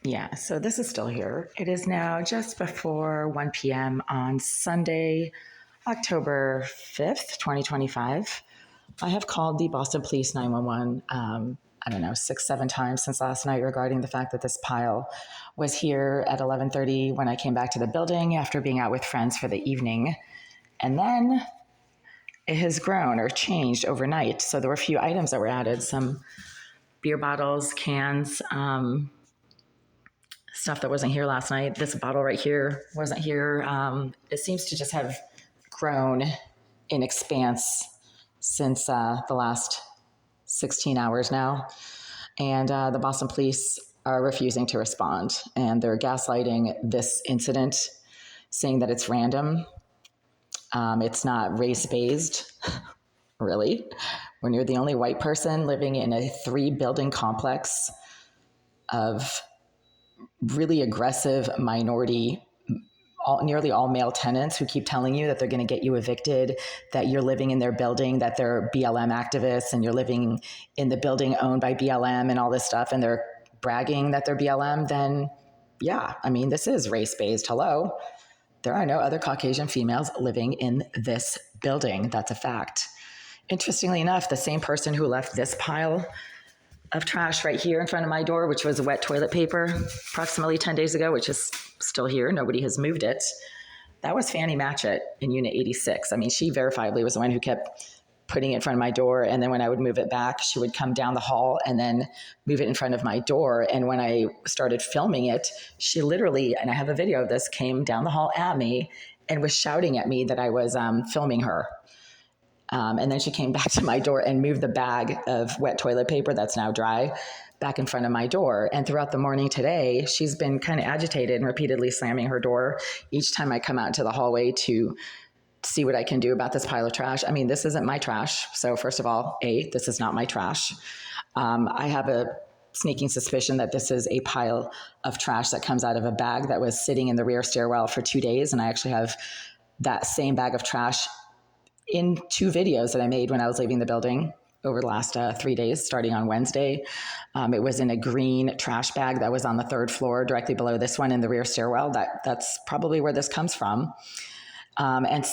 Yeah, so this is still here. It is now just before 1 p.m. on Sunday, October 5th, 2025. I have called the Boston Police 911, I don't know, 6, 7 times since last night regarding the fact that this pile was here at 11:30 when I came back to the building after being out with friends for the evening. And then it has grown or changed overnight. So there were a few items that were added, some beer bottles, cans, stuff that wasn't here last night. This bottle right here wasn't here. It seems to just have grown in expanse since the last 16 hours now. And the Boston police are refusing to respond. And they're gaslighting this incident, saying that it's random. It's not race-based, really. When you're the only white person living in a 3-building complex of really aggressive minority, nearly all male tenants who keep telling you that they're going to get you evicted, that you're living in their building, that they're BLM activists, and you're living in the building owned by BLM and all this stuff, and they're bragging that they're BLM, then yeah, I mean, this is race-based. Hello. There are no other Caucasian females living in this building. That's a fact. Interestingly enough, the same person who left this pile of trash right here in front of my door, which was wet toilet paper approximately 10 days ago, which is still here. Nobody has moved it. That was Fanny Matchett in Unit 86. I mean, she verifiably was the one who kept putting it in front of my door. And then when I would move it back, she would come down the hall and then move it in front of my door. And when I started filming it, she literally, and I have a video of this, came down the hall at me and was shouting at me that I was filming her. And then she came back to my door and moved the bag of wet toilet paper that's now dry back in front of my door. And throughout the morning today, she's been kind of agitated and repeatedly slamming her door each time I come out into the hallway to see what I can do about this pile of trash. I mean, this isn't my trash. So first of all, this is not my trash. I have a sneaking suspicion that this is a pile of trash that comes out of a bag that was sitting in the rear stairwell for 2 days. And I actually have that same bag of trash in 2 videos that I made when I was leaving the building over the last 3 days, starting on Wednesday. It was in a green trash bag that was on the 3rd floor, directly below this one in the rear stairwell. That's probably where this comes from. And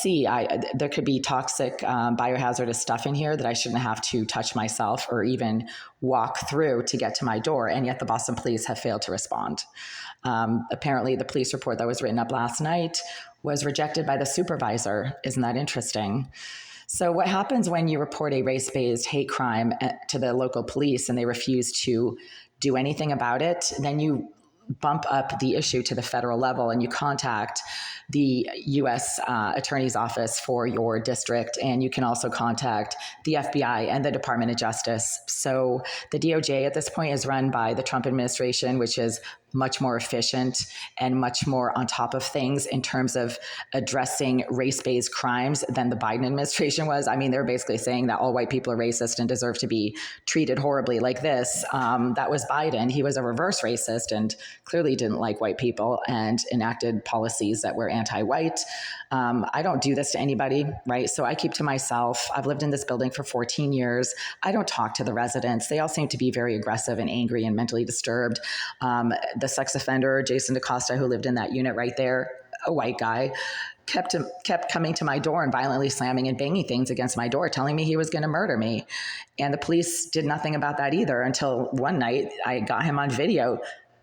there could be toxic biohazardous stuff in here that I shouldn't have to touch myself or even walk through to get to my door. And yet the Boston police have failed to respond. Apparently the police report that was written up last night was rejected by the supervisor. Isn't that interesting? So what happens when you report a race-based hate crime to the local police and they refuse to do anything about it? Then you bump up the issue to the federal level and you contact the U.S. Attorney's Office for your district, and you can also contact the FBI and the Department of Justice. So the DOJ at this point is run by the Trump administration, which is much more efficient and much more on top of things in terms of addressing race-based crimes than the Biden administration was. I mean, they're basically saying that all white people are racist and deserve to be treated horribly like this. That was Biden. He was a reverse racist and clearly didn't like white people and enacted policies that were anti-white. I don't do this to anybody, right? So I keep to myself. I've lived in this building for 14 years. I don't talk to the residents. They all seem to be very aggressive and angry and mentally disturbed. The sex offender, Jason DaCosta, who lived in that unit right there, a white guy, kept coming to my door and violently slamming and banging things against my door, telling me he was going to murder me. And the police did nothing about that either until one night I got him on video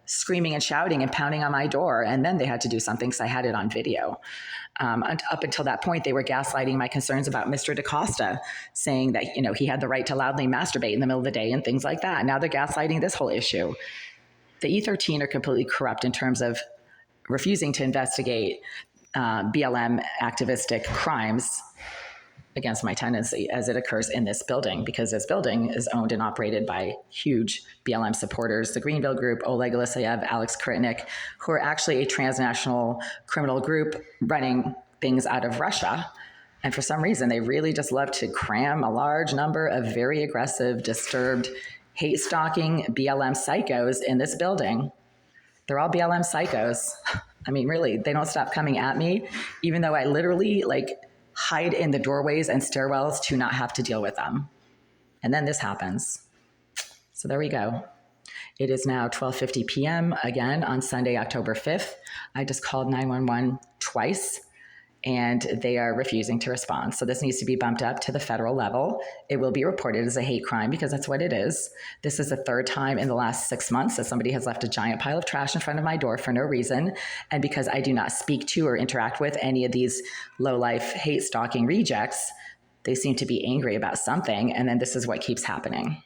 screaming and shouting and pounding on my door. And then they had to do something because I had it on video. Up until that point, they were gaslighting my concerns about Mr. DaCosta, saying that, he had the right to loudly masturbate in the middle of the day and things like that. Now they're gaslighting this whole issue. The E13 are completely corrupt in terms of refusing to investigate BLM activistic crimes against my tenancy as it occurs in this building, because this building is owned and operated by huge BLM supporters, the Greenville Group, Oleg Aleseyev, Alex Kritnik, who are actually a transnational criminal group running things out of Russia. And for some reason, they really just love to cram a large number of very aggressive, disturbed, hate-stalking BLM psychos in this building. They're all BLM psychos. I mean, really, they don't stop coming at me, even though I literally hide in the doorways and stairwells to not have to deal with them. And then this happens. So there we go. It is now 12:50 p.m. again on Sunday, October 5th. I just called 911 twice and they are refusing to respond. So this needs to be bumped up to the federal level. It will be reported as a hate crime because that's what it is. This is the third time in the last 6 months that somebody has left a giant pile of trash in front of my door for no reason. And because I do not speak to or interact with any of these low-life hate stalking rejects, they seem to be angry about something. And then this is what keeps happening.